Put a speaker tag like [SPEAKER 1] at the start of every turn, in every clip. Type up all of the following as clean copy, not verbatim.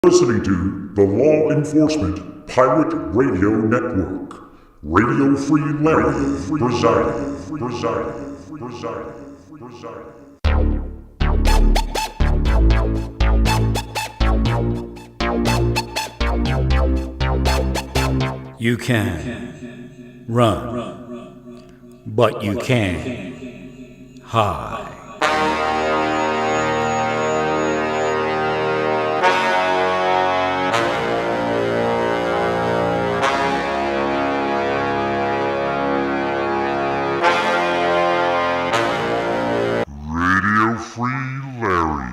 [SPEAKER 1] Listening to the Law Enforcement Pirate Radio Network. Radio Free Larry presiding.
[SPEAKER 2] You can run, but you can't hide.
[SPEAKER 1] Radio Free Larry.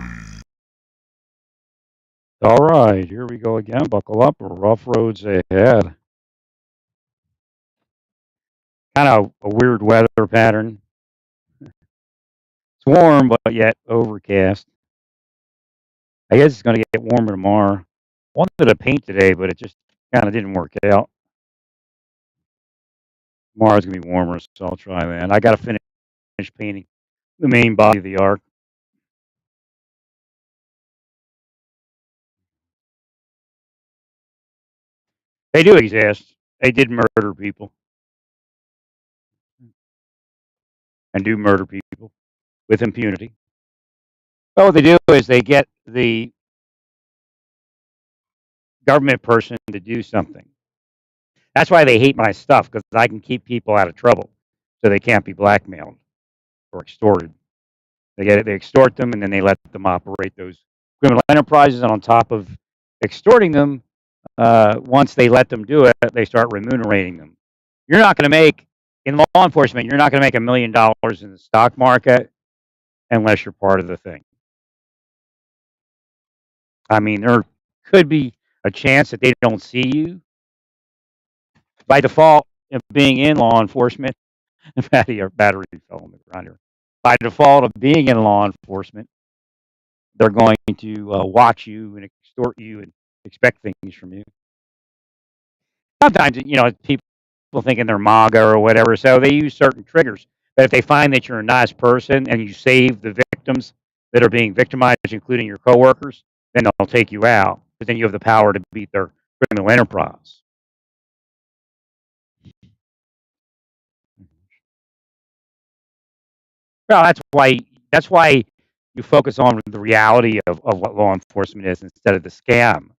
[SPEAKER 3] All right, here we go again. Buckle up. Rough roads ahead. Kind of a weird weather pattern. It's warm, but yet overcast. I guess it's going to get warmer tomorrow. Wanted to paint today, but it just kind of didn't work out. Tomorrow's going to be warmer, so I'll try that. I got to finish painting the main body of the ark. They do exist. They did murder people and do murder people with impunity. But what they do is they get the government person to do something. That's why they hate my stuff, because I can keep people out of trouble, so they can't be blackmailed or extorted. They extort them, and then they let them operate those criminal enterprises. And on top of extorting them, once they let them do it, they start remunerating them. You're not going to make in law enforcement. You're not going to make $1 million in the stock market unless you're part of the thing. I mean, there could be a chance that they don't see you by default of being in law enforcement. Battery fell on the ground here. By default of being in law enforcement, they're going to watch you and extort you and expect things from you. Sometimes, people thinking they're MAGA or whatever, so they use certain triggers. But if they find that you're a nice person and you save the victims that are being victimized, including your coworkers, then they'll take you out. But then you have the power to beat their criminal enterprise. Well, that's why you focus on the reality of what law enforcement is instead of the scam.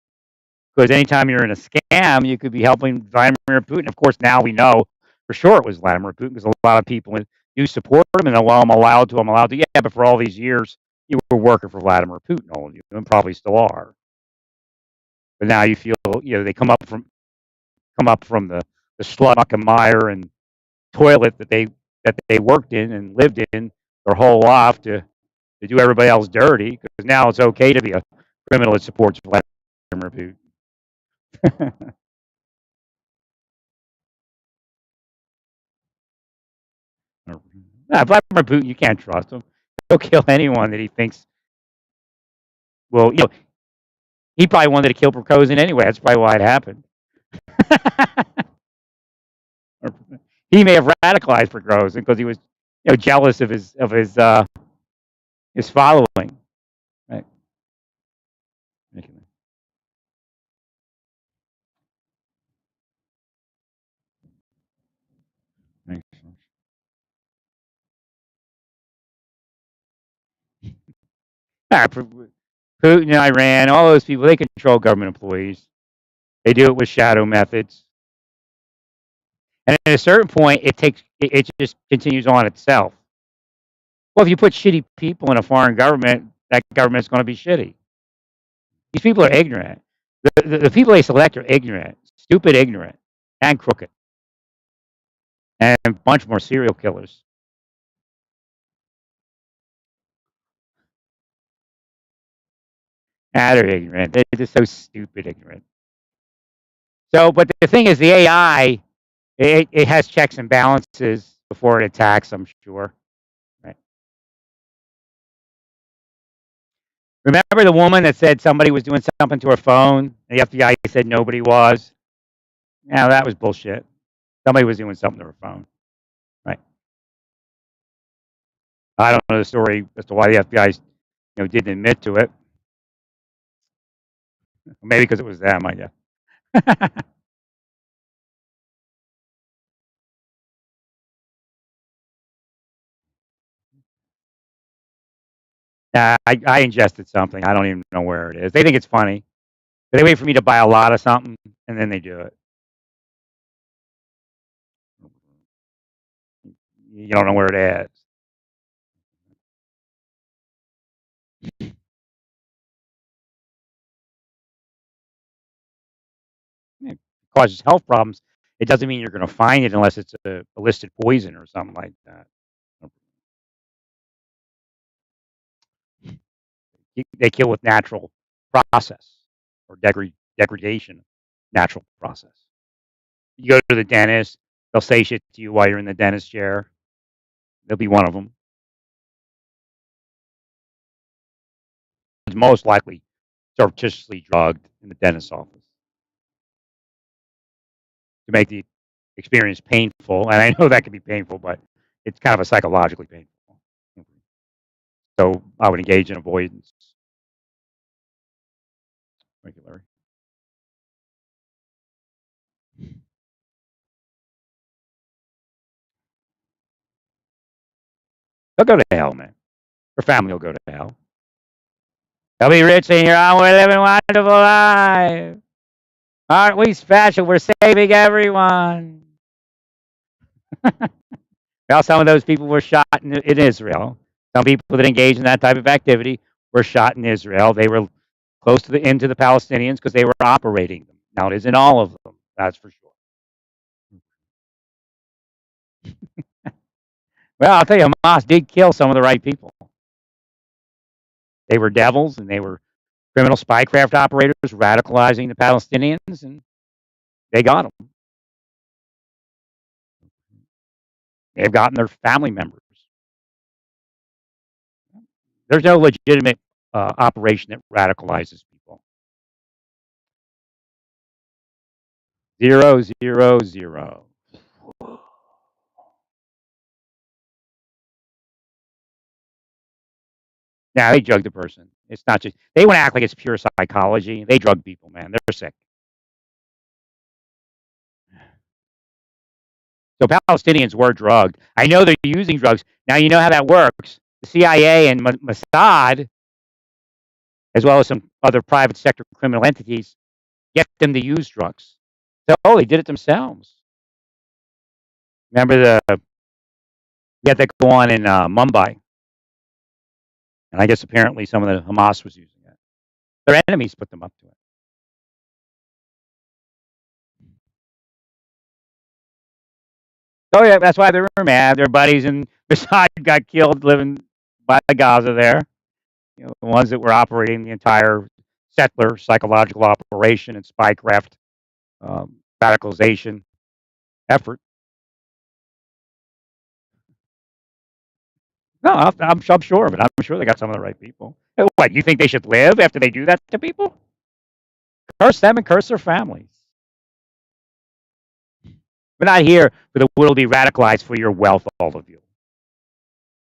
[SPEAKER 3] Because anytime you're in a scam, you could be helping Vladimir Putin. Of course, now we know for sure it was Vladimir Putin, because a lot of people do support him, and while I'm allowed to. Yeah, but for all these years, you were working for Vladimir Putin, all of you, and probably still are. But now you feel, they come up from the slud, muck and mire and toilet that they worked in and lived in their whole life to do everybody else dirty, because now it's okay to be a criminal that supports Vladimir Putin. Vladimir Putin, you can't trust him. He'll kill anyone that he thinks. Well, he probably wanted to kill Prigozhin anyway. That's probably why it happened. He may have radicalized Prigozhin because he was, jealous of his following. Right. Putin, Iran, all those people, they control government employees. They do it with shadow methods. And at a certain point, it just continues on itself. Well, if you put shitty people in a foreign government, that government's going to be shitty. These people are ignorant. The people they select are ignorant, stupid, ignorant, and crooked, and a bunch more serial killers. They're ignorant. They're just so stupid, ignorant. So, but the thing is, the AI, it has checks and balances before it attacks, I'm sure. Right. Remember the woman that said somebody was doing something to her phone, and the FBI said nobody was? Yeah, that was bullshit. Somebody was doing something to her phone. Right. I don't know the story as to why the FBI, didn't admit to it. Maybe because it was them, I guess. I ingested something. I don't even know where it is. They think it's funny. They wait for me to buy a lot of something, and then they do it. You don't know where it is. It causes health problems. It doesn't mean you're going to find it unless it's a listed poison or something like that. They kill with natural process or degradation, natural process. You go to the dentist, they'll say shit to you while you're in the dentist chair. They'll be one of them. It's most likely surreptitiously drugged in the dentist's office to make the experience painful. And I know that can be painful, but it's kind of a psychologically painful. So I would engage in avoidance regularly. They'll go to hell, man. Her family will go to hell. They'll be rich and you're on. We're living wonderful lives. Aren't we special? We're saving everyone. Well, some of those people were shot in Israel. Some people that engage in that type of activity were shot in Israel. They were close to the end to the Palestinians because they were operating them. Now, it isn't all of them, that's for sure. Well, I'll tell you, Hamas did kill some of the right people. They were devils and they were criminal spycraft operators radicalizing the Palestinians, and they got them. They've gotten their family members. There's no legitimate operation that radicalizes people. 0, 0, 0. Now they drug the person. It's not just they want to act like it's pure psychology. They drug people, man. They're sick. So Palestinians were drugged. I know they're using drugs. Now you know how that works. The CIA and Mossad, as well as some other private sector criminal entities, get them to use drugs. So, they did it themselves. Remember we had that go on in Mumbai, and I guess apparently some of the Hamas was using it. Their enemies put them up to it. Oh yeah, that's why they were mad. Their buddies and Mossad got killed living by Gaza there. You know, the ones that were operating the entire settler psychological operation and spycraft radicalization effort. No, I'm sure of it. I'm sure they got some of the right people. What, you think they should live after they do that to people? Curse them and curse their families. We're not here for the world to be radicalized for your wealth, all of you,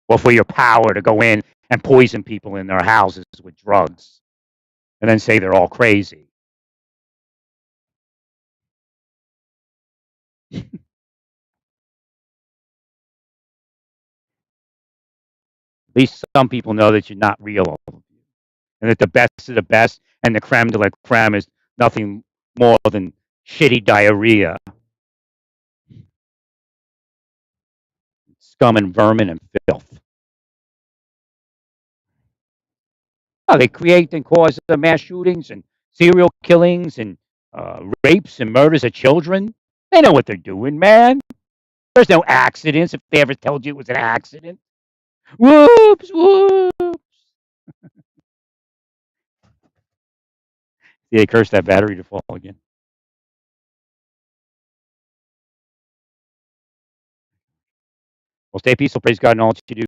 [SPEAKER 3] or for your power to go in and poison people in their houses with drugs and then say they're all crazy. At least some people know that you're not real, all of you, and that the best of the best and the creme de la creme is nothing more than shitty diarrhea, scum and vermin and filth. Oh, they create and cause mass shootings and serial killings and rapes and murders of children. They know what they're doing, man. There's no accidents if they ever told you it was an accident. Whoops, whoops. See, they cursed that battery to fall again. Well, stay peaceful, praise God, and all that you do.